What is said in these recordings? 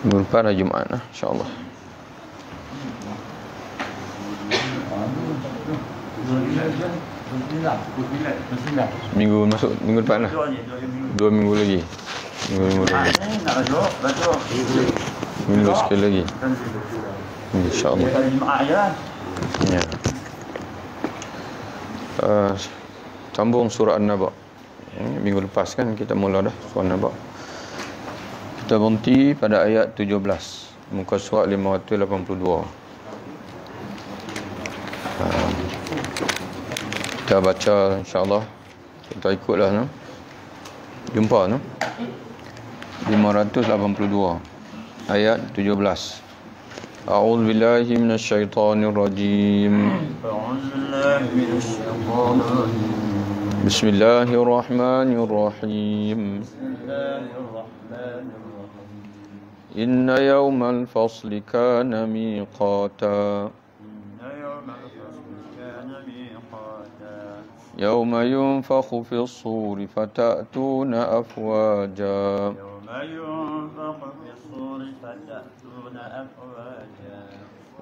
Minggu depan hari Jumaat lah, insyaAllah. Minggu masuk minggu depan lah. 2 minggu lagi. Minggu sekali lagi. InsyaAllah. Ya. Sambung surah An-Naba. Minggu lepas kan kita mula dah surah An-Naba. Kita berhenti pada ayat 17, muka surat 582. Kita baca insyaAllah. Kita ikutlah no? Jumpa no? 582 ayat 17. A'udzu billahi minasyaitonir rajim. Bismillahirrahmanirrahim. Inna yawmal fasli kana miqata. يوم ينفخ في الصور فتأتون أفواجا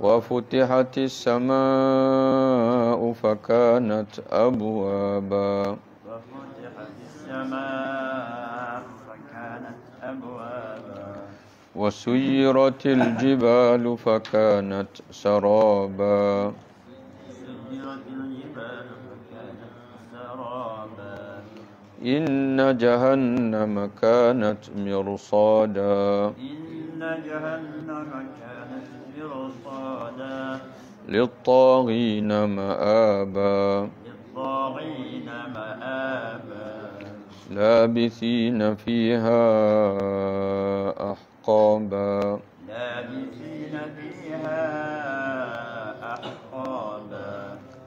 وفتحت السماء فكانت أبوابا وسيرت الجبال فكانت سرابا إن جهنم كانت مرصادا للطاغين مآبا لابثين فيها أحقابا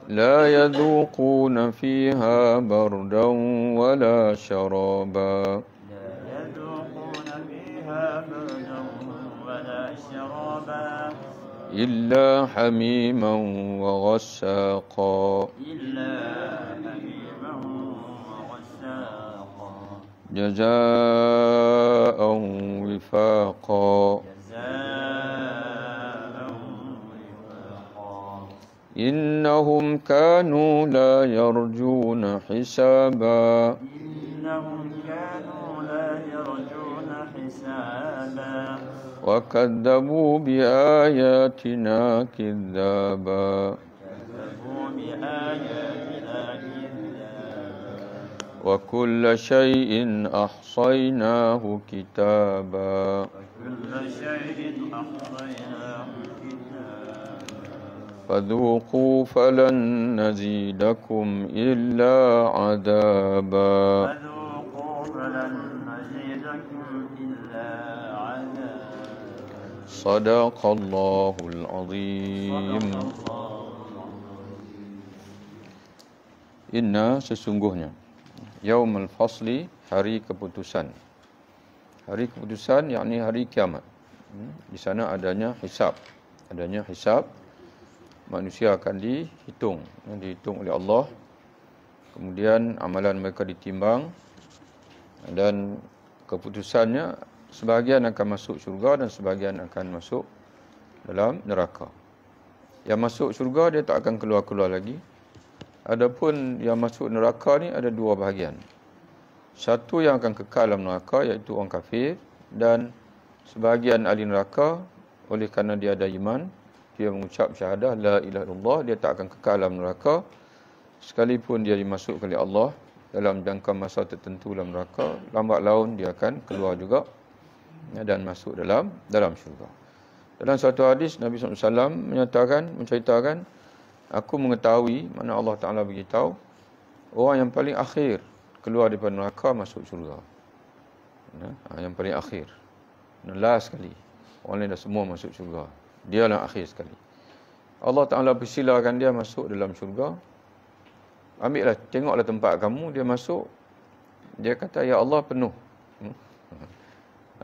لا يذوقون فيها بردا ولا شرابا إلا حميما وغساقا جزاء وفاقا إنهم كانوا لا يرجون حسابا وكذبوا بآياتنا كذابا وكل شيء أحصيناه كتابا فذوقوا فلن نزيدكم إلا عذابا صدق الله العظيم. Inna sesungguhnya Yaumul Fasli, hari keputusan. Hari keputusan yakni hari kiamat. Di sana adanya hisab. Adanya hisab. Manusia akan dihitung oleh Allah. Kemudian amalan mereka ditimbang dan keputusannya sebahagian akan masuk syurga dan sebahagian akan masuk dalam neraka. Yang masuk syurga dia tak akan keluar-keluar lagi. Adapun yang masuk neraka ni ada dua bahagian. Satu yang akan kekal dalam neraka iaitu orang kafir, dan sebahagian ahli neraka oleh kerana dia ada iman, dia mengucap syahadah la ilaha illallah, dia tak akan kekal dalam neraka sekalipun dia dimasukkan oleh Allah dalam jangka masa tertentu dalam neraka. Lambat laun dia akan keluar juga dan masuk dalam syurga. Dalam satu hadis Nabi SAW menceritakan, aku mengetahui, mana Allah Ta'ala beritahu, orang yang paling akhir keluar daripada neraka masuk syurga. Yang paling akhir, last sekali. Orang lain dah semua masuk syurga, dia yang akhir sekali. Allah Ta'ala persilakan dia masuk dalam syurga. Ambillah, tengoklah tempat kamu. Dia masuk, dia kata, ya Allah, penuh.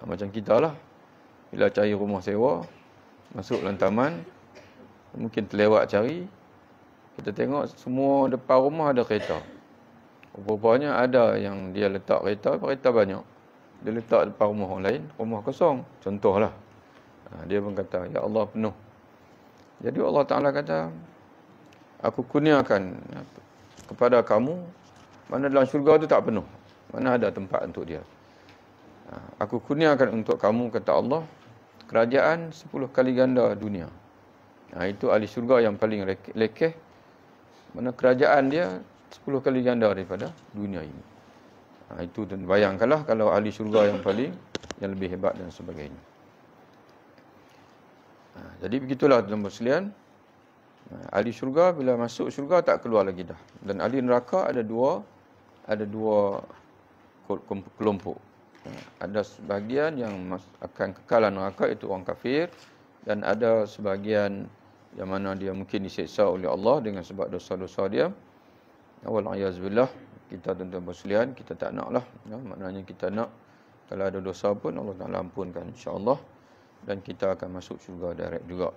Macam kita lah, bila cari rumah sewa, masuk dalam taman, mungkin terlewat cari, kita tengok semua depan rumah ada kereta. Rupanya ada yang dia letak kereta banyak. Dia letak depan rumah orang lain, rumah kosong. Contohlah. Dia pun kata, ya Allah penuh. Jadi Allah Ta'ala kata, aku kurniakan kepada kamu, mana dalam syurga tu tak penuh. Mana ada tempat untuk dia. Aku kurniakan untuk kamu, kata Allah, kerajaan 10 kali ganda dunia. Itu ahli syurga yang paling lekeh. Mana kerajaan dia 10 kali ganda daripada dunia ini. Itu bayangkanlah kalau ahli syurga yang lebih hebat dan sebagainya. Jadi begitulah tuan-tuan sekalian. Ahli syurga bila masuk syurga tak keluar lagi dah. Dan ahli neraka ada dua kelompok. Ada sebahagian yang akan kekal neraka, itu orang kafir, dan ada sebahagian yang mana dia mungkin diseksa oleh Allah dengan sebab dosa-dosa dia. Wal'iyazbillah, kita tuan-tuan sekalian, kita tak naklah. Maknanya kita nak kalau ada dosa pun Allah Ta'ala ampunkan insya-Allah, dan kita akan masuk syurga direct juga.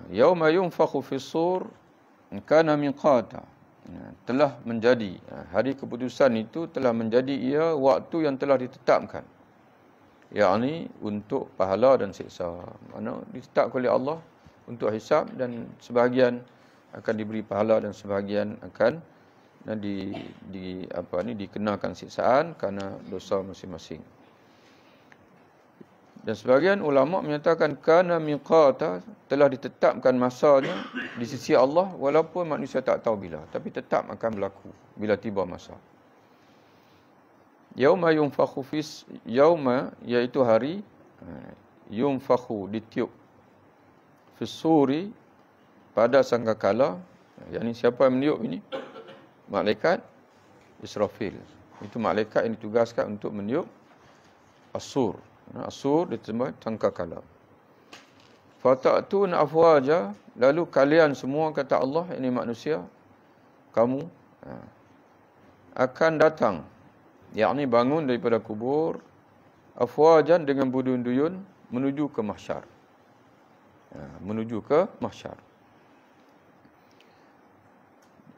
Yauma yunfakhu fis-sur kana miqata. Telah menjadi, hari keputusan itu telah menjadi ia waktu yang telah ditetapkan. Yakni untuk pahala dan siksa. Mana ditetapkan oleh Allah untuk hisab, dan sebahagian akan diberi pahala dan sebahagian akan dikenakan siksaan kerana dosa masing-masing. Dan sebahagian ulama menyatakan kana miqata, telah ditetapkan masanya di sisi Allah, walaupun manusia tak tahu bila, tapi tetap akan berlaku bila tiba masa. Yauma yunfakhu fis, yauma iaitu hari, yunfakhu ditiup, fis-suri pada sangkakala. Yakni siapa yang meniup ini? Malaikat Israfil. Itu malaikat yang ditugaskan untuk meniup as-sur. As-sur diterjemah sangkakala. Fata'tun afwaja, lalu kalian semua, kata Allah, ini manusia, kamu akan datang, yakni bangun daripada kubur, afwajan, dengan berduyun-duyun menuju ke mahsyar. Menuju ke mahsyar.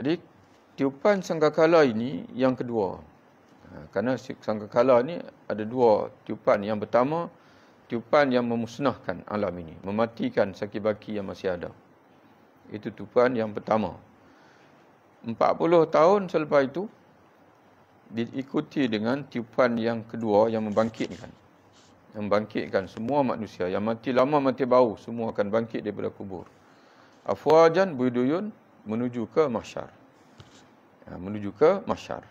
Jadi tiupan sangkakala ini yang kedua. Kerana sangkakala ni ada dua tiupan. Yang pertama, tiupan yang memusnahkan alam ini, mematikan sakit-baki yang masih ada. Itu tiupan yang pertama. 40 tahun selepas itu diikuti dengan tiupan yang kedua yang membangkitkan. Membangkitkan semua manusia yang mati lama, mati bau, semua akan bangkit daripada kubur. Afwajan, berduyun menuju ke mahsyar. Menuju ke mahsyar.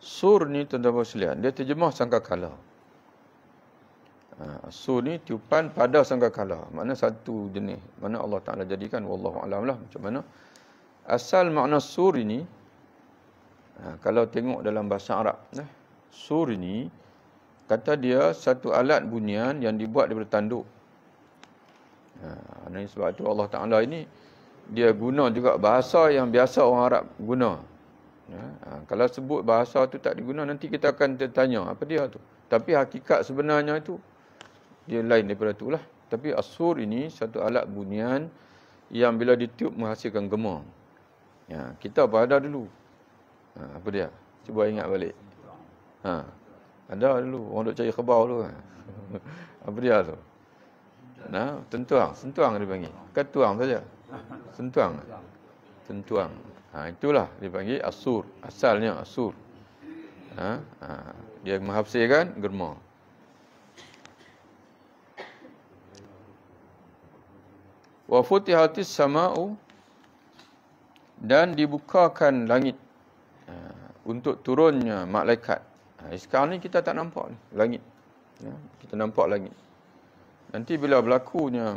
Sur ni tuan-tuan sekalian, dia terjemah sangkakala. Sur ni tiupan pada sangkakala. Makna satu jenis. Mana Allah Ta'ala jadikan, wallahu alam lah macam mana. Asal makna sur ini, kalau tengok dalam bahasa Arab, sur ini, kata dia satu alat bunian yang dibuat daripada tanduk. Sebab itu Allah Ta'ala ini, dia guna juga bahasa yang biasa orang Arab guna. Kalau sebut bahasa tu tak diguna, nanti kita akan tertanya apa dia tu. Tapi hakikat sebenarnya itu dia lain daripada itulah. Tapi as-sur ini satu alat bunian yang bila ditiup menghasilkan gema. Kita apa ada dulu? Apa dia? Cuba ingat balik. Ada dulu orang duk cari khabar dulu. Apa dia tu? Sentuang dia panggil. Ketuang saja. Sentuang. Itulah dipanggil as-sur. Asalnya as-sur. Dia menghafsirkan germa. Wa futihatis sama'u, dan dibukakan langit untuk turunnya malaikat. Sekarang ni kita tak nampak langit. Kita nampak langit. Nanti bila berlakunya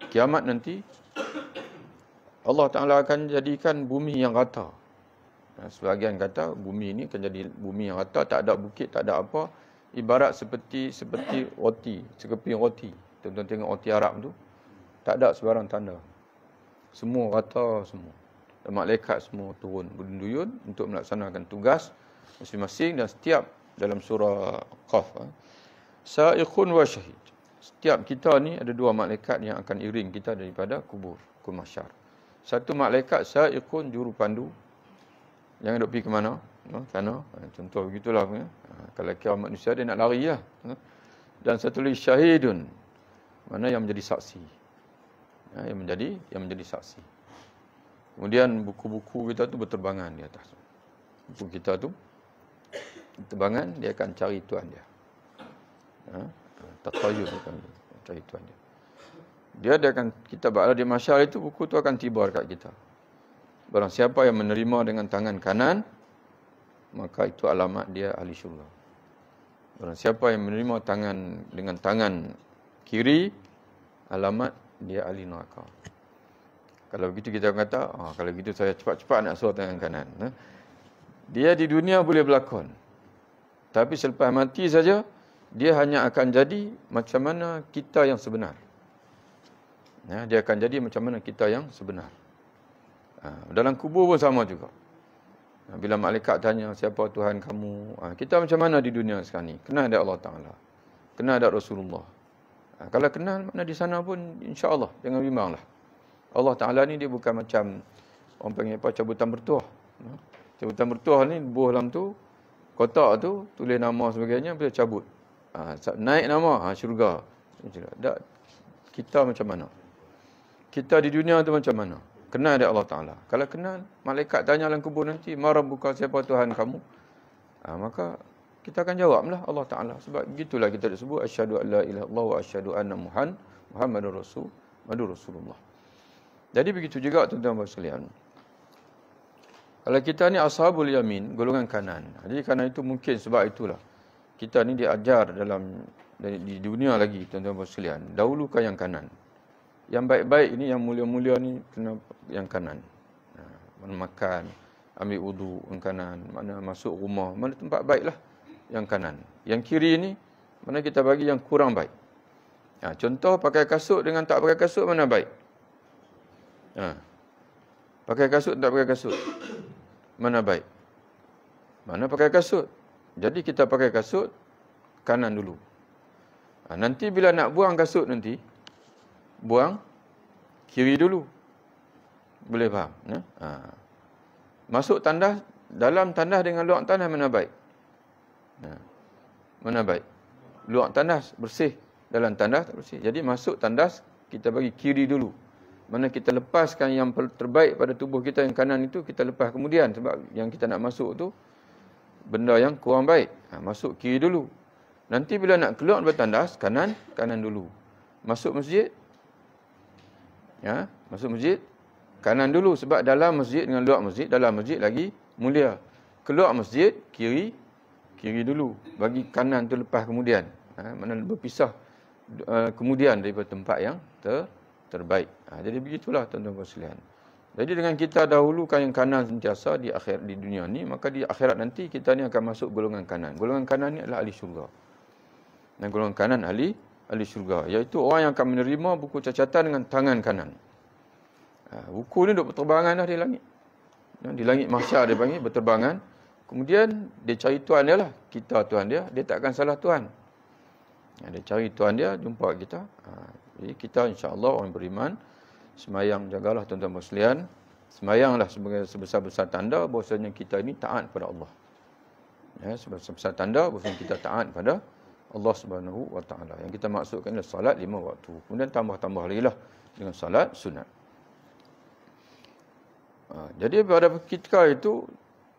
kiamat nanti, Allah Ta'ala akan jadikan bumi yang rata. Sebahagian kata bumi ini akan jadi bumi yang rata, tak ada bukit, tak ada apa. Ibarat seperti roti, sekeping roti. Tuan-tuan tengok roti Arab tu, tak ada sebarang tanda. Semua rata semua. Dan malaikat semua turun berduyun untuk melaksanakan tugas masing-masing, dan setiap dalam surah Qaf, sa'iqun wa syahid. Setiap kita ni ada dua malaikat yang akan iring kita daripada kubur ke mahsyar. Satu malaikat sa'iqun, juru pandu, yang duk pergi ke mana? Kerana contoh begitulah. Kalau kira manusia dia nak lari lah. Dan satu lagi syahidun. Mana yang menjadi saksi. Yang menjadi saksi. Kemudian buku-buku kita tu berterbangan di atas. Buku kita tu berterbangan, dia akan cari tuan dia. Tatayur akan cari tuan dia. Dia akan, kita berada di mahsyar itu, buku tu akan tiba dekat kita. Barang siapa yang menerima dengan tangan kanan, maka itu alamat dia ahli syurga. Barang siapa yang menerima dengan tangan kiri, alamat dia ahli neraka. Kalau begitu kita kata, kalau begitu saya cepat-cepat nak suruh tangan kanan. Dia di dunia boleh berlakon. Tapi selepas mati saja, dia hanya akan jadi macam mana kita yang sebenar. Dia akan jadi macam mana kita yang sebenar. Dalam kubur pun sama juga. Bila malaikat tanya, siapa Tuhan kamu? Kita macam mana di dunia sekarang ni? Kenal ada Allah Ta'ala. Kenal ada Rasulullah. Kalau kenal, mana di sana pun insya-Allah. Jangan bimbanglah. Allah Ta'ala ni dia bukan macam orang panggil apa, cabutan bertuah. Cabutan bertuah ni, buah dalam tu, kotak tu, tulis nama sebagainya, boleh cabut. Naik nama, syurga. Kita macam mana? Kita di dunia tu macam mana? Kenal ada Allah Ta'ala. Kalau kenal, malaikat tanya dalam kubur nanti, ma rabbuka, siapa Tuhan kamu? Maka kita akan jawablah Allah Ta'ala. Sebab begitulah kita disebut, asyhadu an la ilaha illallah wa asyhadu anna Muhammadur Rasulullah. Jadi begitu juga tuan-tuan dan sekalian. Kalau kita ni ashabul yamin, golongan kanan. Jadi kanan itu mungkin sebab itulah. Kita ni diajar di dunia lagi tuan-tuan dan sekalian. Dahulukan yang kanan. Yang baik-baik ini, yang mulia-mulia ni kena yang kanan. Mana makan, ambil wudu yang kanan, mana masuk rumah, mana tempat baiklah yang kanan. Yang kiri ni mana kita bagi yang kurang baik. Contoh pakai kasut dengan tak pakai kasut mana baik? Pakai kasut tak pakai kasut. Mana baik? Mana pakai kasut. Jadi kita pakai kasut kanan dulu. Nanti bila nak buang kasut nanti, buang kiri dulu. Boleh faham? Masuk tandas, dalam tandas dengan luar tandas mana baik? Mana baik? Luar tandas bersih, dalam tandas tak bersih. Jadi masuk tandas, kita bagi kiri dulu. Mana kita lepaskan yang terbaik pada tubuh kita yang kanan itu, kita lepas kemudian. Sebab yang kita nak masuk tu, benda yang kurang baik. Masuk kiri dulu. Nanti bila nak keluar dari tandas, kanan dulu. Masuk masjid, masuk masjid, kanan dulu. Sebab dalam masjid dengan luar masjid, dalam masjid lagi mulia. Keluar masjid, kiri dulu. Bagi kanan tu lepas kemudian. Mana berpisah kemudian daripada tempat yang terbaik. Jadi begitulah tuan-tuan dan sekalian. Jadi dengan kita dahulukan yang kanan sentiasa di dunia ni, maka di akhirat nanti kita ni akan masuk golongan kanan. Golongan kanan ni adalah ahli syurga. Dan golongan kanan ahli syurga, iaitu orang yang akan menerima buku cacatan dengan tangan kanan. Buku ni duk berterbangan dah di langit. Di langit mahsyar dia panggil berterbangan. Kemudian dia cari tuan dia lah. Kita tuan dia tak akan salah tuan. Dia cari tuan dia, jumpa kita. Jadi kita insya-Allah orang beriman, semayang jagalah tuan-tuan sekalian. Semayanglah sebagai sebesar-besar tanda bahawasanya kita ini taat kepada Allah. Sebesar-besar tanda bahawasanya kita taat pada Allah Subhanahu wa taala. Yang kita maksudkan adalah salat 5 waktu. Kemudian tambah-tambah lagi lah dengan salat sunat. Jadi pada ketika itu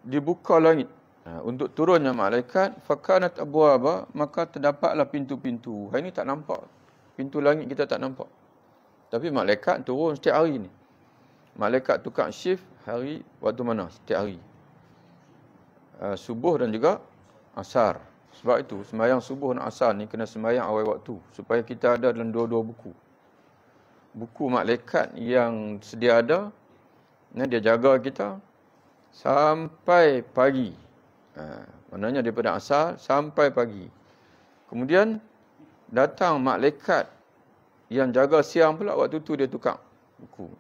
dibuka langit untuk turunnya malaikat, fakanat abwaba, maka terdapatlah pintu-pintu. Hari ini tak nampak. Pintu langit kita tak nampak. Tapi malaikat turun setiap hari ni. Malaikat tukar shift hari waktu mana? Setiap hari. Subuh dan juga asar. Sebab itu sembahyang subuh dan asar ni kena sembahyang awal waktu supaya kita ada dalam dua-dua buku. Buku malaikat yang sedia ada, dia jaga kita sampai pagi. Maknanya daripada asar sampai pagi. Kemudian datang malaikat yang jaga siang pula, waktu tu dia tukar buku.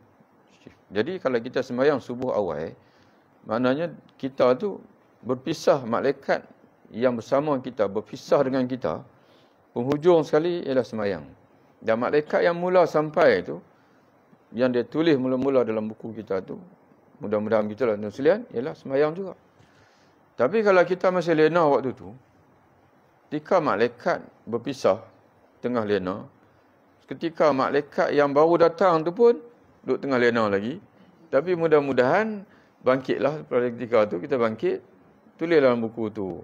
Jadi kalau kita sembahyang subuh awal, maknanya kita tu berpisah, malaikat yang bersama kita berpisah dengan kita, penghujung sekali ialah sembahyang. Dan malaikat yang mula sampai tu, yang dia tulis mula-mula dalam buku kita tu, mudah-mudahan gitulah tuan sekalian, ialah sembahyang juga. Tapi kalau kita masih lena waktu tu, ketika malaikat berpisah tengah lena, ketika malaikat yang baru datang tu pun duduk tengah lena lagi. Tapi mudah-mudahan bangkitlah pada ketika tu, kita bangkit, tulis dalam buku tu.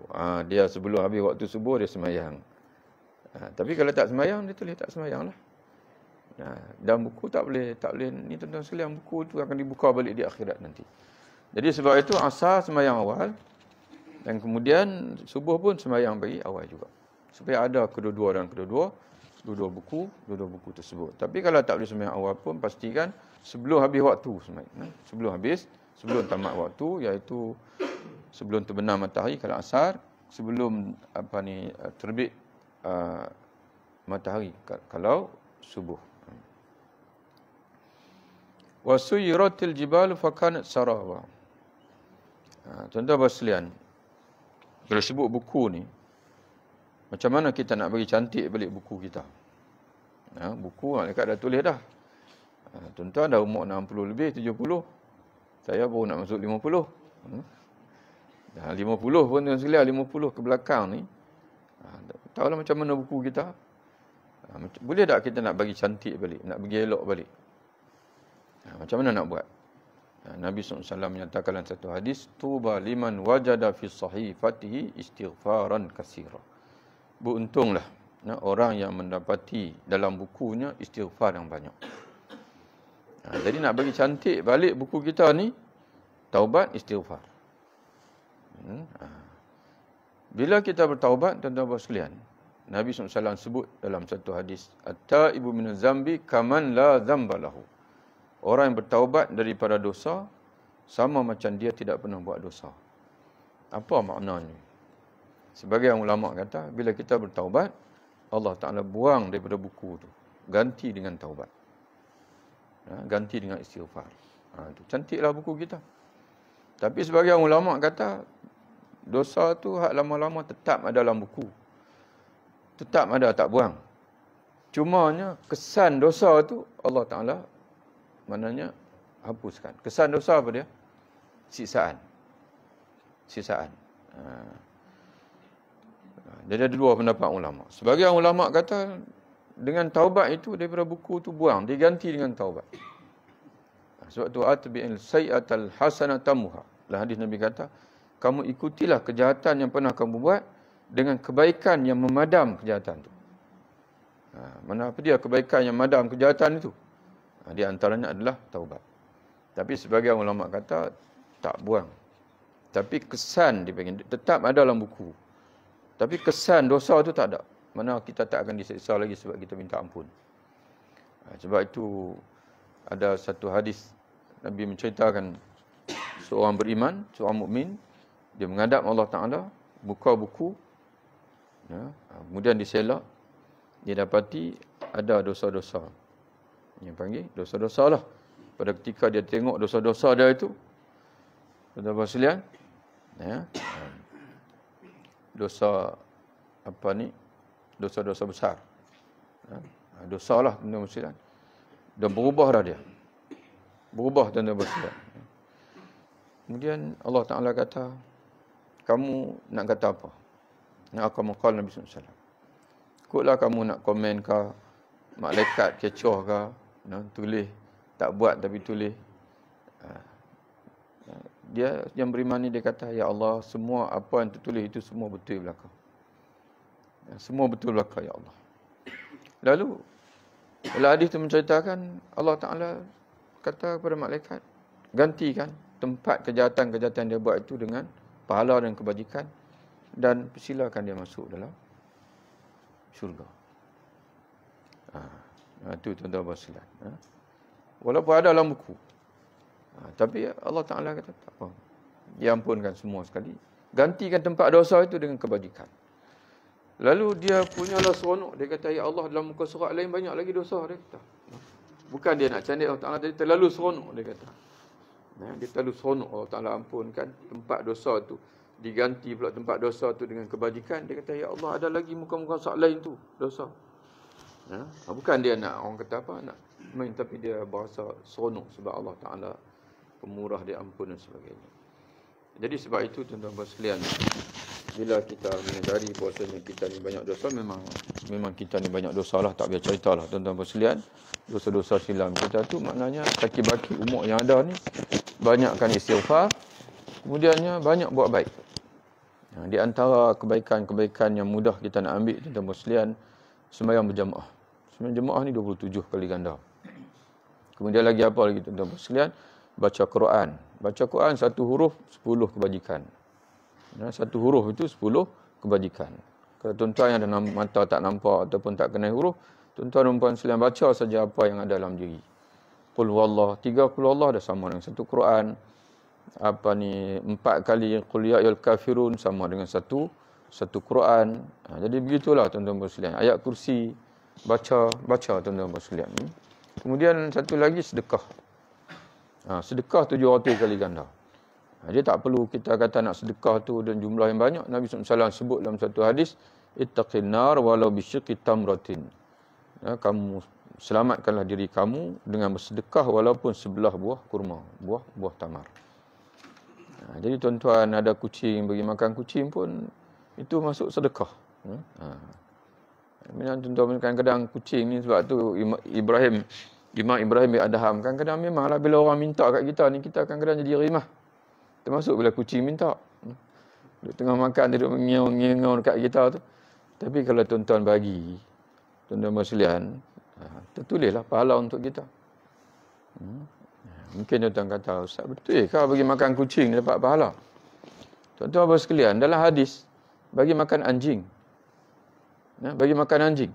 Dia sebelum habis waktu subuh dia semayang. Tapi kalau tak semayang, dia tulis tak semayang lah. Dan buku tak boleh ni tuan-tuan sekalian, buku tu akan dibuka balik di akhirat nanti. Jadi sebab itu asar semayang awal, dan kemudian subuh pun semayang bagi awal juga. Supaya ada kedua-dua dan dua-dua buku tersebut. Tapi kalau tak boleh semayang awal pun, pastikan sebelum habis waktu semayang. Sebelum tamat waktu, iaitu sebelum terbenam matahari kalau asar, sebelum terbit matahari kalau subuh. Wasuyiratil jibalu fakanat sarawa. Tuan-tuan bersekalian, kalau sebut buku ni, macam mana kita nak bagi cantik balik buku kita? Buku malaikat dah tulis dah. Tuan-tuan dah umur 60 lebih, 70. Saya baru nak masuk 50. Dah 50 pun tuan sekalian, 50 ke belakang ni. Tahulah macam mana buku kita. Boleh tak kita nak bagi cantik balik, nak bagi elok balik? Macam mana nak buat? Nabi SAW menyatakan dalam satu hadis, tuba liman wajada fi sahifatihi istighfaran katsira. Beruntunglah orang yang mendapati dalam bukunya istighfar yang banyak. Jadi nak bagi cantik balik buku kita ni, taubat, istighfar. Bila kita bertaubat, tuan-tuan sekalian, Nabi SAW sebut dalam satu hadis, at-taibu minaz zambi kaman la dzamba lahu. Orang yang bertaubat daripada dosa sama macam dia tidak pernah buat dosa. Apa maknanya? Sebagian ulama kata, bila kita bertaubat, Allah Ta'ala buang daripada buku tu, ganti dengan taubat. Ganti dengan istighfar. Cantiklah buku kita. Tapi sebagian ulama kata, dosa tu hak lama-lama tetap ada dalam buku. Tetap ada, tak buang. Cumanya kesan dosa tu Allah Ta'ala maknanya hapuskan. Kesan dosa apa dia? Siksaan. Jadi ada dua pendapat ulama. Sebagian ulama kata dengan taubat itu daripada buku tu buang, diganti dengan taubat. Sebab tu atbi'il sayyatal hasanatamuha. Dalam hadis Nabi kata, kamu ikutilah kejahatan yang pernah kamu buat dengan kebaikan yang memadam kejahatan itu. Mana apa dia kebaikan yang memadam kejahatan itu? Di antaranya adalah taubat. Tapi sebagian ulama kata tak buang. Tapi kesan dipanggil tetap ada dalam buku. Tapi kesan dosa itu tak ada. Mana kita tak akan diseksa lagi sebab kita minta ampun. Sebab itu ada satu hadis Nabi menceritakan seorang beriman, seorang mukmin, dia menghadap Allah Ta'ala, buka buku, kemudian diselak, dia dapati ada dosa-dosa. Yang panggil dosa-dosa lah. Pada ketika dia tengok dosa-dosa dia itu, tuan-tuan sekalian, dosa apa ni? Dosa-dosa besar. Dosa lah tuan-tuan sekalian. Dan berubah dah dia. Berubah tuan-tuan sekalian. Kemudian Allah Ta'ala kata, kamu nak kata apa? Nak aku maqal Nabi SAW. Ikutlah kamu nak komen ke, malaikat kecoh ke, tulis, tak buat tapi tulis. Dia yang beriman ni dia kata, ya Allah, semua apa yang tertulis itu semua betul belaka. Semua betul belaka, ya Allah. Lalu dalam hadis itu menceritakan Allah Ta'ala kata kepada malaikat, gantikan tempat kejahatan-kejahatan dia buat itu dengan pahala dan kebajikan, dan persilakan dia masuk dalam syurga. Itu tuan-tuan sekalian. Walaupun ada dalam buku. Tapi Allah Ta'ala kata tak apa. Dia ampunkan semua sekali. Gantikan tempat dosa itu dengan kebajikan. Lalu dia punyalah seronok. Dia kata, ya Allah, dalam muka surat lain banyak lagi dosa. Dia kata. Bukan dia nak candik Allah Ta'ala. Dia terlalu seronok. Dia kata. Dia terlalu seronok Allah Ta'ala ampunkan tempat dosa itu. Diganti pula tempat dosa itu dengan kebajikan. Dia kata, ya Allah, ada lagi muka-muka surat lain tu dosa. Bukan dia nak orang kata apa nak main, tapi dia berasa seronok sebab Allah Ta'ala pemurah, dia ampun dan sebagainya. Jadi sebab itu tuan-tuan sekalian, bila kita menyadari bahawasanya kita ni banyak dosa, memang kita ni banyak dosa lah, tak biar cerita lah tuan-tuan sekalian. Dosa-dosa silam kita tu maknanya kaki-baki umur yang ada ni, banyakkan istighfar, kemudiannya banyak buat baik. Di antara kebaikan-kebaikan yang mudah kita nak ambil tuan-tuan sekalian, sembahyang berjamaah. Sembahyang jemaah ni 27 kali ganda. Kemudian lagi apa lagi tuan-tuan sekalian? Baca Quran. Baca Quran satu huruf 10 kebajikan. Satu huruf itu 10 kebajikan. Kalau tuan-tuan yang ada mata tak nampak ataupun tak kenal huruf, tuan-tuan dan puan sekalian baca saja apa yang ada dalam diri. Qul huwallah, 3 qul huwallah dah sama dengan satu Quran. 4 kali qul ya ayyuhal kafirun sama dengan satu Quran. Jadi begitulah tuan-tuan sekalian. Ayat kursi baca tuan-tuan sekalian. Kemudian satu lagi sedekah. Sedekah 700 kali ganda. Dia tak perlu kita kata nak sedekah tu dan jumlah yang banyak. Nabi SAW sebut dalam satu hadis, ittaqin nar walau bisyiqqi tamratin. Kamu selamatkanlah diri kamu dengan bersedekah walaupun sebelah buah kurma, buah tamar. Jadi tuan-tuan ada kucing, bagi makan kucing pun itu masuk sedekah. Memang tuan-tuan kadang-kadang kucing ni sebab tu Imam Ibrahim bin Adham kadang-kadang memanglah bila orang minta kat kita ni, kita kadang-kadang jadi rimah. Termasuk bila kucing minta. Duduk tengah makan, duduk mengiau-ngiau dekat kita tu. Tapi kalau tuan-tuan bagi, tuan-tuan sekalian, tertulislah pahala untuk kita. Mungkin tuan-tuan kata, Ustaz, betul ke bagi makan kucing dapat pahala? Tuan-tuan sekalian, dalam hadis, bagi makan anjing. Bagi makan anjing.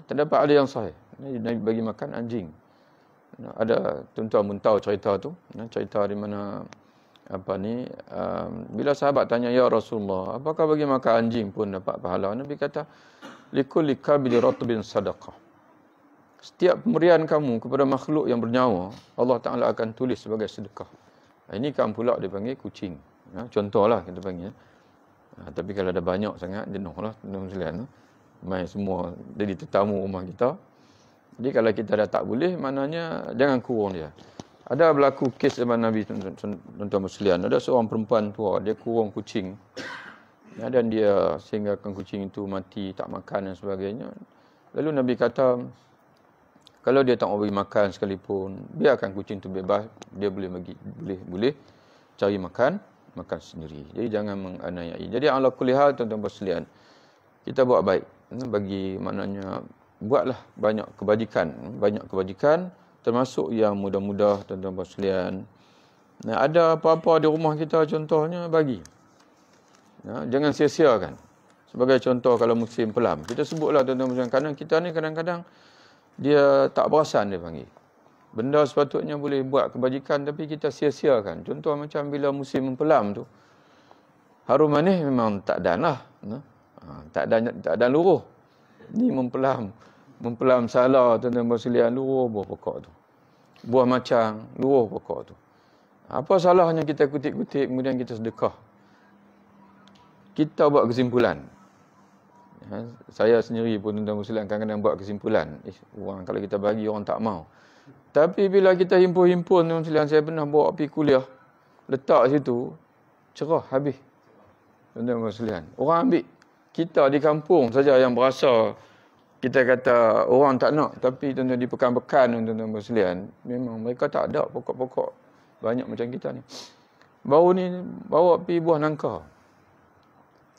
Terdapat ada yang sahih. Nabi bagi makan anjing. Ada tuan-tuan pun tahu cerita tu. Cerita di mana bila sahabat tanya, ya Rasulullah, apakah bagi makan anjing pun dapat pahala? Nabi kata, likulli kabidi ratbin sadaqah. Setiap pemberian kamu kepada makhluk yang bernyawa, Allah Ta'ala akan tulis sebagai sedekah. Ini kan pula dipanggil kucing. Contohlah kita panggil. Tapi kalau ada banyak sangat, jenuh lah. Main semua jadi tetamu rumah kita. Jadi kalau kita dah tak boleh, maknanya jangan kurung dia. Ada berlaku kes zaman Nabi, tuan-tuan sekalian. Ada seorang perempuan tua, dia kurung kucing. Dan dia sehinggakan kucing itu mati, tak makan dan sebagainya. Lalu Nabi kata, kalau dia tak mau bagi makan sekalipun, biarkan kucing itu bebas, dia boleh cari makan sendiri. Jadi jangan menganiayai. Jadi ala kulli hal tuan-tuan sekalian, kita buat baik. Bagi maknanya buatlah banyak kebajikan, termasuk yang mudah-mudah tuan-tuan sekalian. Ada apa-apa di rumah kita contohnya bagi. Jangan sia-siakan. Sebagai contoh kalau musim pelam, kita sebutlah tuan-tuan sekalian, kadang kita ni kadang-kadang dia tak perasan dia panggil. Benda sepatutnya boleh buat kebajikan tapi kita sia-siakan. Contoh macam bila musim mempelam tu, harum manis memang tak dan lah. Tak ada luruh. Ni mempelam salah tuan-tuan sekalian, luruh buah pokok tu. Buah macang, luruh pokok tu. Apa salahnya kita kutip-kutip kemudian kita sedekah? Kita buat kesimpulan. Saya sendiri pun tuan-tuan sekalian kadang-kadang buat kesimpulan. Orang kalau kita bagi orang tak mau. Tapi bila kita himpun-himpun tuan-tuan sekalian, saya pernah bawa pergi kuliah. Letak situ, cerah habis. Tuan-tuan sekalian, orang ambil. Kita di kampung saja yang berasa kita kata orang tak nak, tapi tuan-tuan di pekan-pekan tuan-tuan sekalian, memang mereka tak ada pokok-pokok banyak macam kita ni. Baru ni bawa pergi buah nangka.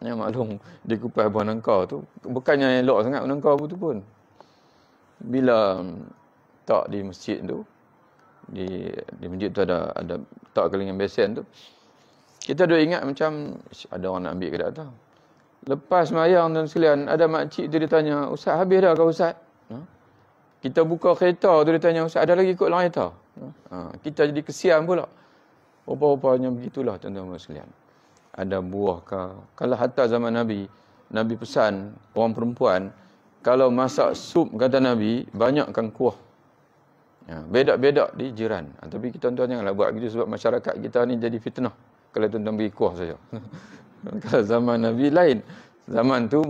Yang maklum di kupas buah nangka tu bukannya elok sangat nangka tu pun. Bila tak di masjid tu, di masjid tu ada tak kelingan besen tu, kita dah ingat macam ada orang nak ambil ke tak tahu. Lepas mayang dan sekalian, ada makcik tu dia tanya, Ustaz habis dah ke Ustaz? Kita buka kereta tu dia tanya, Ustaz ada lagi ikut dalam kereta? Kita jadi kesian pula. Rupa-rupanya begitulah tuan-tuan sekalian. Ada buah ke? Kalau hatta zaman Nabi pesan orang perempuan, kalau masak sup kata Nabi, banyakkan kuah. Bedak-bedak di jiran. Tapi kita tuan-tuan janganlah buat begitu sebab masyarakat kita ni jadi fitnah. Kalau tuan-tuan bagi kuah saja. Kalau zaman Nabi lain. Zaman tu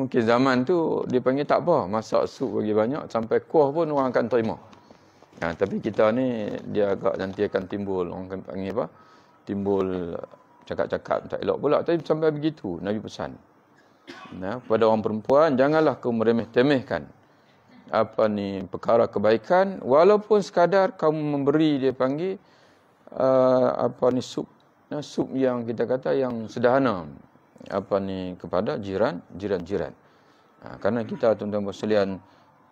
dia panggil tak apa. Masak sup bagi banyak sampai kuah pun orang akan terima. Tapi kita ni dia agak nanti akan timbul. Orang akan panggil apa? Timbul Cakap-cakap tak elok pula. Tapi sampai begitu Nabi pesan. Pada orang perempuan, janganlah kamu meremeh-temehkan perkara kebaikan, walaupun sekadar kamu memberi, dia panggil sup yang kita kata yang sederhana kepada jiran-jiran. Karena kita tuan-tuan sekalian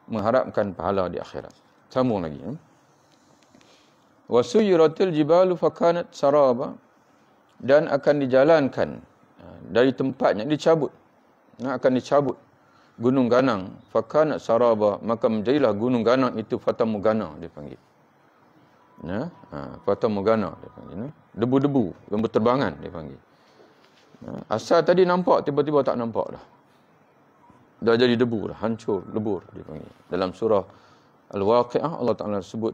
mengharapkan pahala di akhirat. Sambung lagi. Wasuyiratil jibalu fakanat saraba, dan akan dijalankan dari tempatnya, dicabut. Akan dicabut gunung ganang, fakanat saraba, maka menjadilah gunung ganang itu fata morgana dia panggil. Fata morgana dia panggil. Debu-debu yang berterbangan dia panggil. Asal tadi nampak, tiba-tiba tak nampak dah. Dah jadi debu dah, hancur, lebur dia panggil. Dalam surah Al-Waqi'ah Allah Taala sebut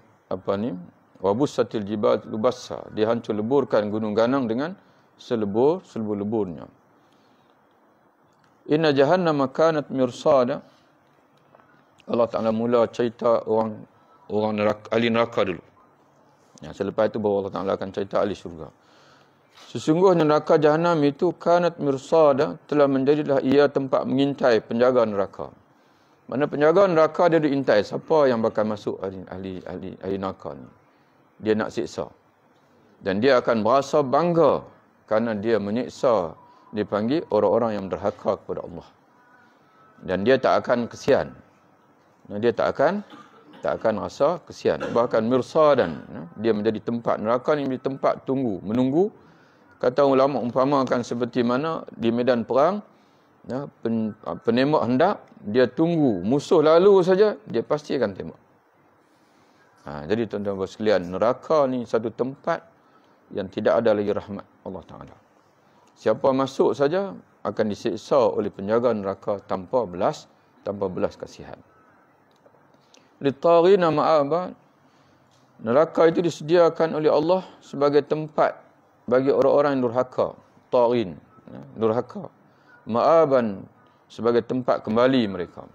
wabussatil jibal lubassa, dia hancur leburkan gunung ganang dengan selebur-leburnya. Inna jahannama kanat mirsada. Allah Taala mula cerita orang neraka, ahli neraka dulu. Selepas itu baru Allah Taala akan cerita ahli syurga. Sesungguhnya neraka jahanam itu kanat mirsada, telah menjadilah ia tempat mengintai penjaga neraka. Mana penjaga neraka dia diintai, siapa yang bakal masuk ahli neraka ni. Dia nak siksa. Dan dia akan merasa bangga kerana dia menyiksa, dipanggil orang-orang yang derhaka kepada Allah. Dan dia tak akan kesian. Dia tak akan rasa kesian. Bahkan mirsadan, dia menjadi tempat, neraka ni menjadi tempat menunggu. Kata ulama umpamakan seperti mana di medan perang, penembak hendak, dia tunggu musuh lalu saja, dia pasti akan tembak. Jadi tuan-tuan sekalian, neraka ni satu tempat yang tidak ada lagi rahmat Allah Ta'ala. Siapa masuk saja akan disiksa oleh penjaga neraka tanpa belas kasihan. Litarina ma'aba, neraka itu disediakan oleh Allah sebagai tempat bagi orang-orang yang durhaka. Tarin, durhaka. Ma'aban, sebagai tempat kembali mereka.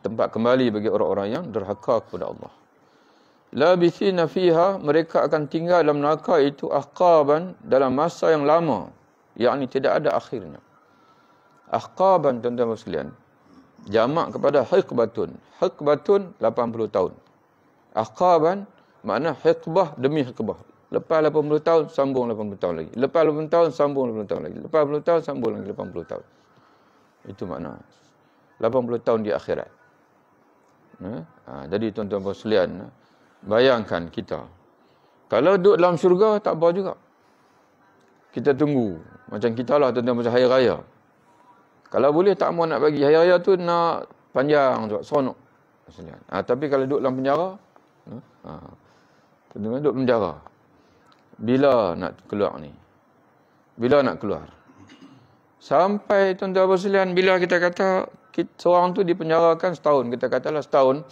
Tempat kembali bagi orang-orang yang durhaka kepada Allah. Labithina fiha, mereka akan tinggal dalam neraka itu ahqaban, dalam masa yang lama, yakni tidak ada akhirnya. Ahqaban, tuan-tuan sekalian, jamak kepada hiqbatun. Hiqbatun 80 tahun. Ahqaban makna hiqbah demi hiqbah. Lepas 80 tahun sambung 80 tahun lagi. Lepas 80 tahun sambung 80 tahun lagi. Lepas 80 tahun sambung lagi 80 tahun. Itu makna 80 tahun di akhirat. Jadi tuan-tuan sekalian, bayangkan kita, kalau duduk dalam syurga, tak apa juga. Kita tunggu. Macam kita lah tuan-tuan, macam hari raya. Kalau boleh tak mau nak bagi hari raya tu, nak panjang tu, seronok. Tapi kalau duduk dalam penjara, tuan-tuan duduk penjara. Bila nak keluar ni? Bila nak keluar? Sampai tuan-tuan sekalian, bila kita kata seorang tu dipenjarakan setahun, kita katalah setahun,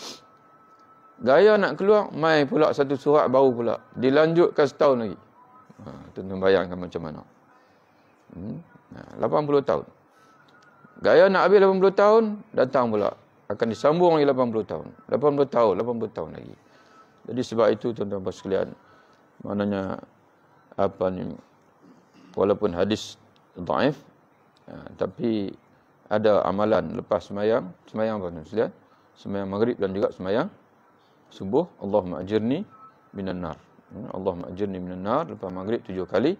gaya nak keluar, mai pula satu surat baru pula. Dilanjutkan setahun lagi. Tuan-tuan bayangkan macam mana. 80 tahun. Gaya nak habis 80 tahun, datang pula. Akan disambung lagi 80 tahun. 80 tahun lagi. Jadi sebab itu tuan-tuan sekalian, maknanya walaupun hadis dhaif, tapi ada amalan lepas semayang apa tuan-tuan sekalian? Semayang maghrib dan juga semayang subuh, Allahumma ajirni minan nar. Allahumma ajirni minan nar, lepas maghrib 7 kali,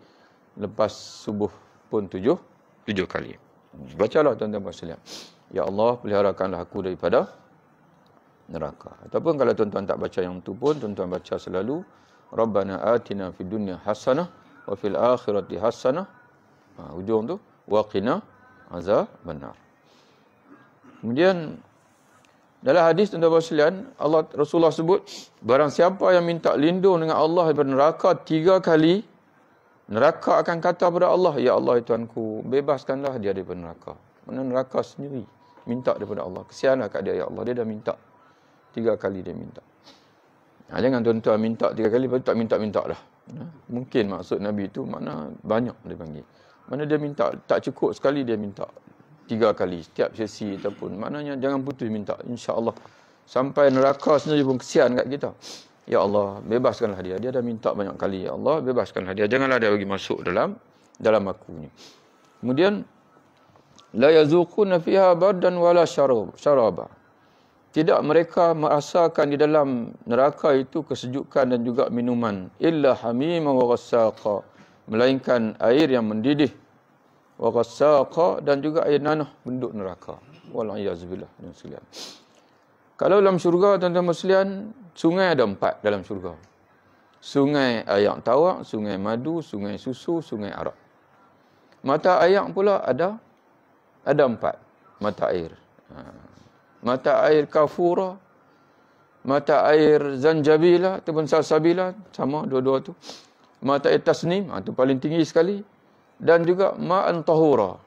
lepas subuh pun 7 kali. Bacalah tuan-tuan sekalian. Ya Allah, peliharakanlah aku daripada neraka. Ataupun kalau tuan-tuan tak baca yang tu pun, tuan-tuan baca selalu Rabbana atina fid dunya hasanah wa fil akhirati hasanah. Ujung tu wa qina azabannar. Kemudian dalam hadis tuan-tuan sekalian, Rasulullah sebut, barang siapa yang minta lindung dengan Allah daripada neraka 3 kali, neraka akan kata kepada Allah, ya Allah Tuanku, bebaskanlah dia daripada neraka. Mana neraka sendiri minta daripada Allah. Kesianlah kat dia, ya Allah, dia dah minta 3 kali dia minta. Jangan tuan-tuan minta 3 kali, lepas tu tak minta-minta dah. Mungkin maksud Nabi itu makna banyak dia panggil. Mana dia minta, tak cukup sekali dia minta 3 kali setiap sesi ataupun. Maknanya jangan putus minta, insya-Allah. Sampai neraka sendiri pun kesian kat kita. Ya Allah, bebaskanlah dia. Dia dah minta banyak kali. Ya Allah, bebaskanlah dia. Janganlah dia bagi masuk dalam dalam akunya. Kemudian la yazuquna fiha bardan wala syaraba. Tidak mereka merasakan di dalam neraka itu kesejukan dan juga minuman, illa hamima wa ghassaqa, melainkan air yang mendidih, wa ghassaqa, dan juga air nanah penduduk neraka. Wal a'yazubillah. Kalau dalam syurga, tuan-tuan sekalian, sungai ada 4 dalam syurga. Sungai ayak tawak, sungai madu, sungai susu, sungai arak. Mata air pula ada 4 mata air. Mata air kafura, mata air zanjabila ataupun salsabila, sama dua-dua tu. Mata air tasnim, itu paling tinggi sekali. Dan juga ma'an tahura,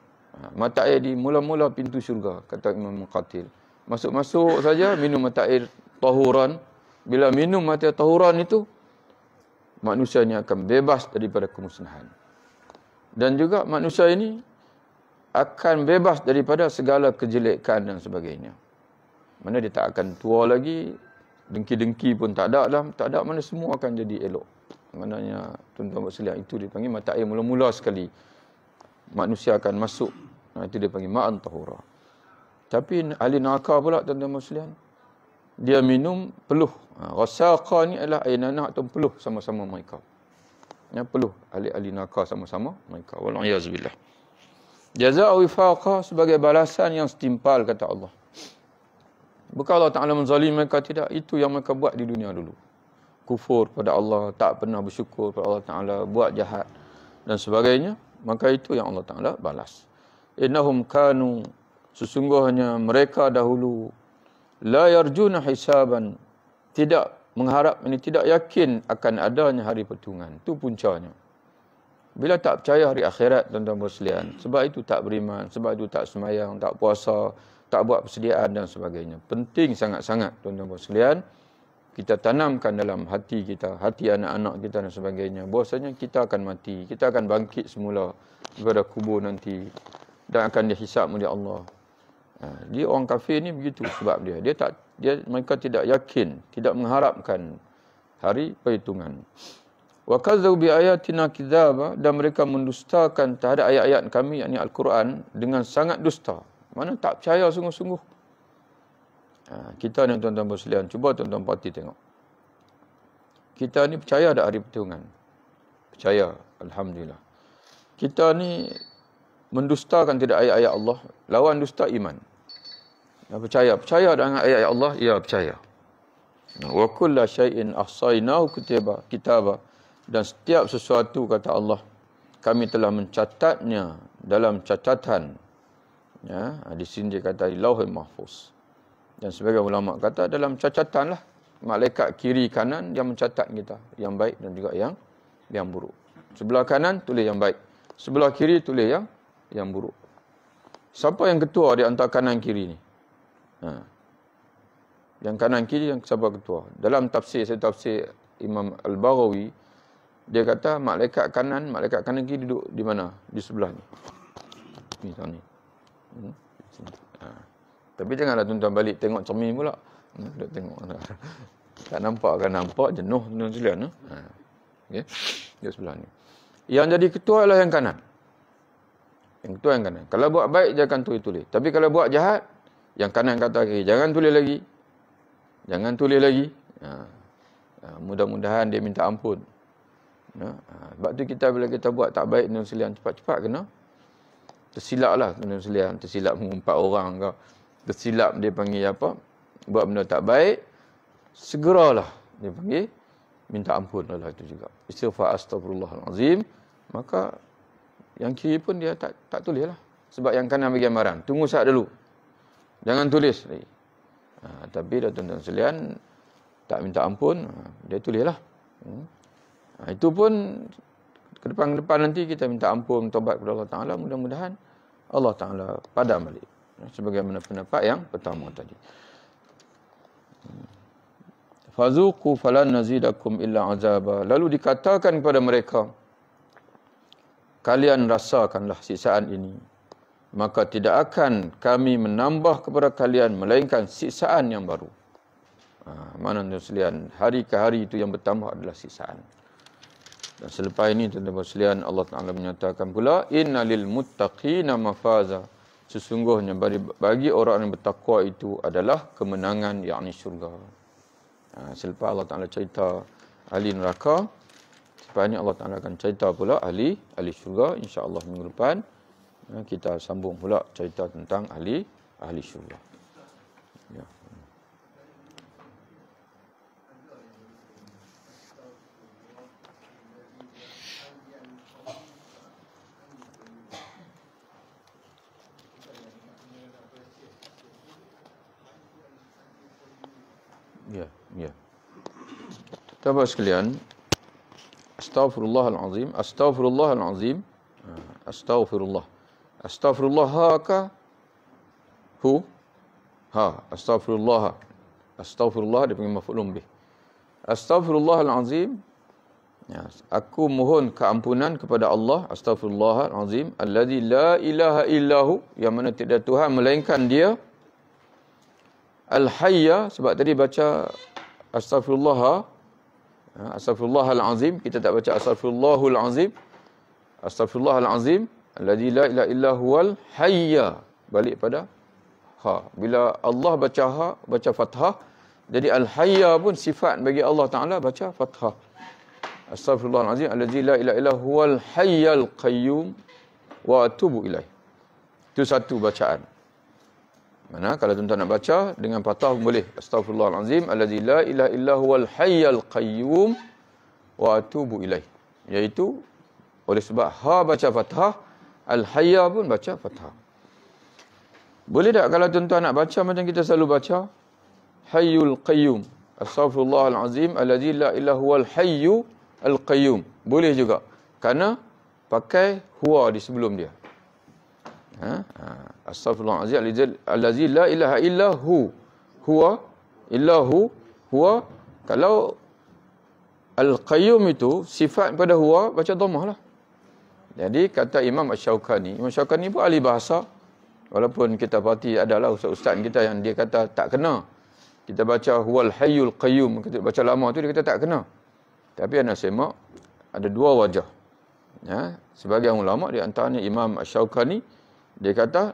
mata air di mula-mula pintu syurga, kata Imam Muqatil. Masuk-masuk saja minum mata air tahuran. Bila minum mata air tahuran itu, manusia ini akan bebas daripada kemusnahan. Dan juga manusia ini akan bebas daripada segala kejelekan dan sebagainya. Mana dia tak akan tua lagi, dengki-dengki pun tak ada, mana semua akan jadi elok. Maknanya tuan-tuan sekalian, itu dipanggil mata air mula-mula sekali. Manusia akan masuk, itu dia panggil ma'an tahura. Tapi ahli neraka pula tuan-tuan sekalian, dia minum peluh. Ghassaqa ni adalah air nanah atau peluh sama-sama mereka. Peluh ahli neraka sama-sama mereka. Wal'iyazbillah. Jazaa wifaqa, sebagai balasan yang setimpal, kata Allah. Bukan Allah Ta'ala menzalim mereka, tidak. Itu yang mereka buat di dunia dulu. Kufur pada Allah, tak pernah bersyukur pada Allah Ta'ala, buat jahat dan sebagainya. Maka itu yang Allah Ta'ala balas. Innahum kanu, sesungguhnya mereka dahulu, la yarjuna hisaban, tidak mengharap, ini tidak yakin akan adanya hari perhitungan. Itu puncanya. Bila tak percaya hari akhirat, tuan-tuan sekalian, sebab itu tak beriman, sebab itu tak semayang, tak puasa, tak buat persediaan dan sebagainya. Penting sangat-sangat, tuan-tuan sekalian, kita tanamkan dalam hati kita, hati anak-anak kita dan sebagainya, bahwasanya kita akan mati, kita akan bangkit semula daripada kubur nanti dan akan dihisab oleh Allah. Dia orang kafir ni begitu sebab mereka tidak yakin, tidak mengharapkan hari perhitungan. Wa kazzabu bi ayatina kidzaba, dan mereka mendustakan terhadap ayat-ayat kami, yakni Al-Quran, dengan sangat dusta. Mana tak percaya sungguh-sungguh. Kita ni tuan-tuan sekalian, cuba tuan-tuan parti tengok. Kita ni percaya ada hari perhitungan. Percaya, alhamdulillah. Kita ni mendustakan tidak ayat-ayat Allah, lawan dusta iman. Percaya dengan ayat-ayat Allah, ya percaya. Wa kullu syai'in ahsaynahu kitaba, dan setiap sesuatu, kata Allah, kami telah mencatatnya dalam catatan. Di sini dia kata di Lauhul Mahfuz. Dan sebagai ulama kata dalam catatan lah. Malaikat kiri kanan yang mencatat kita, yang baik dan juga yang buruk. Sebelah kanan tulis yang baik, sebelah kiri tulis yang buruk. Siapa yang ketua di antara kanan kiri ni? Yang kanan kiri yang siapa ketua? Dalam tafsir Imam Al-Baghawi, dia kata malaikat kanan kiri duduk di mana? Di sebelah ni. Ni sana ni. Tapi janganlah tuan-tuan balik tengok cermin pula. Duduk tengok. Tak nampak kan, nampak jenuh tuan-tuan sekalian. Okey. Dia sebelah ni. Yang jadi ketua adalah yang kanan. Yang ketua yang kanan. Kalau buat baik dia akan tulis. Tapi kalau buat jahat, yang kanan kata kiri, jangan tulis lagi. Jangan tulis lagi. Mudah-mudahan dia minta ampun. Sebab tu kita bila kita buat tak baik tuan-tuan sekalian, cepat-cepat kena tersilap lah tuan-tuan sekalian. Tersilap mengumpat orang ke, tersilap dia panggil apa, buat benda tak baik, segeralah dia panggil minta ampun lah itu juga. Istighfar astagfirullahalazim. Maka yang kiri pun dia tak tulis lah. Sebab yang kanan bagi gambaran. Tunggu saat dulu. Jangan tulis lagi. Tapi dah tuan-tuan sekalian tak minta ampun, dia tulis lah. Itu pun ke depan nanti kita minta ampun, taubat kepada Allah Ta'ala. Mudah-mudahan Allah Ta'ala padam balik. Sebagaimana pendapat yang pertama tadi. Fazuqu falan nazidakum illa azaba. Lalu dikatakan kepada mereka, kalian rasakanlah siksaan ini, maka tidak akan kami menambah kepada kalian melainkan siksaan yang baru. Mana tuan sekalian, hari ke hari itu yang bertambah adalah siksaan. Dan selepas ini tuan-tuan sekalian, Allah Taala menyatakan pula innalil muttaqina mafaza. Sesungguhnya bagi orang yang bertakwa itu adalah kemenangan, yakni syurga. Selepas Allah Taala cerita ahli neraka, selepas ini Allah Taala akan cerita pula ahli syurga. Insya-Allah minggu depan kita sambung pula cerita tentang ahli syurga. Ya. Ya. Tabat sekalian, astaghfirullahalazim, astaghfirullahalazim, astaghfirullah. Astaghfirullah ka hu ha astaghfirullah. Astaghfirullah dipanggil maf'ulun bih. Astaghfirullahalazim. Ya, aku mohon keampunan kepada Allah, astaghfirullahalazim, allazi la ilaha illahu, yang mana tidak Tuhan melainkan Dia. Al-Hayya, sebab tadi baca astaghfirullahalazim, kita tak baca astaghfirullahulazim. Astaghfirullahalazim, allazi la ilaha illa huwal hayya. Balik pada ha. Bila Allah baca ha, baca fathah, jadi al-hayya pun sifat bagi Allah Taala baca fathah. Astaghfirullahalazim, allazi la ilaha illa huwal hayyal qayyum wa atubu ilaih. Itu satu bacaan. Mana kalau tuan-tuan nak baca dengan fathah boleh. Astaghfirullahalazim, allazi la ilaha illa huwal hayyal qayyum wa atubu ilaih. Iaitu oleh sebab ha baca fathah, al-hayya pun baca fathah. Boleh tak kalau tuan-tuan nak baca macam kita selalu baca? Hayyul qayyum. Astaghfirullahalazim, allazi la ilaha huwal hayyu al-qayyum. Boleh juga. Kerana pakai huwa di sebelum dia. Astaghfirullahalazim, allazi la ilaha illa hu. Huwa illahu huwa. Kalau al-qayyum itu sifat pada huwa, baca dhammah lah. Jadi kata Imam Asy-Syaukani, Imam Syaukani pun ahli bahasa. Walaupun kita parti adalah ustaz-ustaz kita yang dia kata tak kena. Kita baca huwal hayyul qayyum, kita baca lama tu dia kata tak kena. Tapi anak semak ada dua wajah. Ya, sebagian ulama di antaranya Imam Asy-Syaukani, dia kata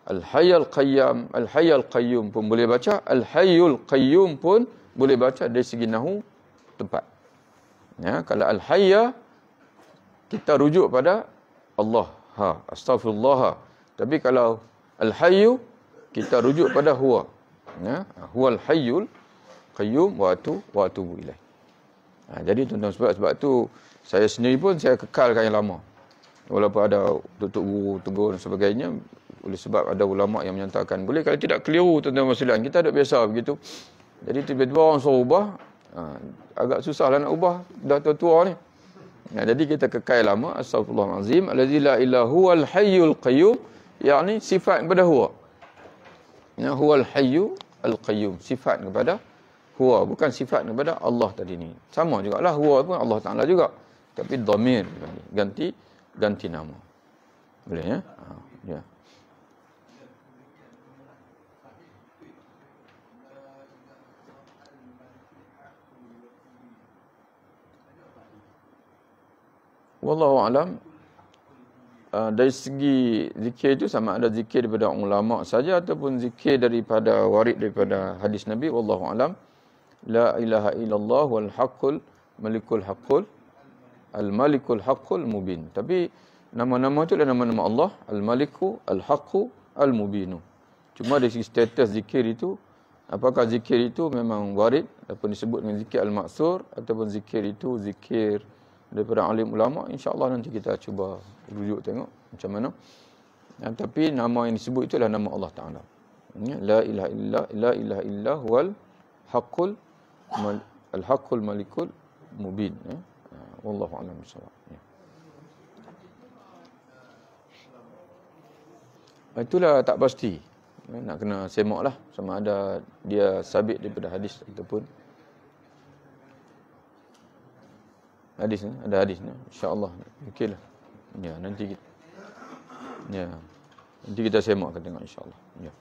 al-hayyul qayyam, al-hayyul qayyum pun boleh baca, al-hayyul qayyum pun boleh baca dari segi nahwu tepat. Ya, kalau al-hayya kita rujuk pada Allah, ha, astaghfirullah. Tapi kalau al-hayyu kita rujuk pada huwa. Ya, huwal hayyul qayyum wa atubu ilaih. Jadi tuan-tuan, sebab tu saya sendiri pun saya kekalkan yang lama. Walaupun ada tutup guru tegur dan sebagainya, oleh sebab ada ulama yang menyatakan boleh, kalau tidak keliru tuan-tuan sekalian, kita ada biasa begitu. Jadi tiba-tiba orang suruh ubah, agak susahlah nak ubah, dah tua-tua ni. Jadi kita kekal lama, astaghfirullahalazim, allazi la ilaha huwal hayyul qayyum, yakni sifat kepada huwa. Ya, huwal hayyu al-qayyum, sifat kepada huwa, bukan sifat kepada Allah tadi ni. Sama jugalah, huwa pun Allah Taala juga. Tapi dhamir ganti nama. Boleh ya? Ya. Wallahu alam. Dari segi zikir itu sama ada zikir daripada ulama saja ataupun zikir daripada warid daripada hadis Nabi, wallahu alam. La ilaha illallah wal haqqul malikul haqqul al-malikul haqqul mubin. Tapi nama-nama itu adalah nama-nama Allah, al-maliku, al-haqqu, al-mubinu. Cuma dari segi status zikir itu, apakah zikir itu memang warid ataupun disebut dengan zikir al-maksur ataupun zikir itu zikir daripada alim ulama, insya-Allah nanti kita cuba rujuk tengok macam mana. Tapi nama yang disebut itu adalah nama Allah Taala. La ilaha illa huwal haqqul al-haqqul malikul mubin. Wallahu a'lam bissawab. Itulah tak pasti. Nak kena semak lah sama ada dia sabit daripada hadis ataupun hadis ni, ada hadis ni, insya-Allah. Okeylah. Ya, nanti kita semak, kita tengok insya-Allah. Ya.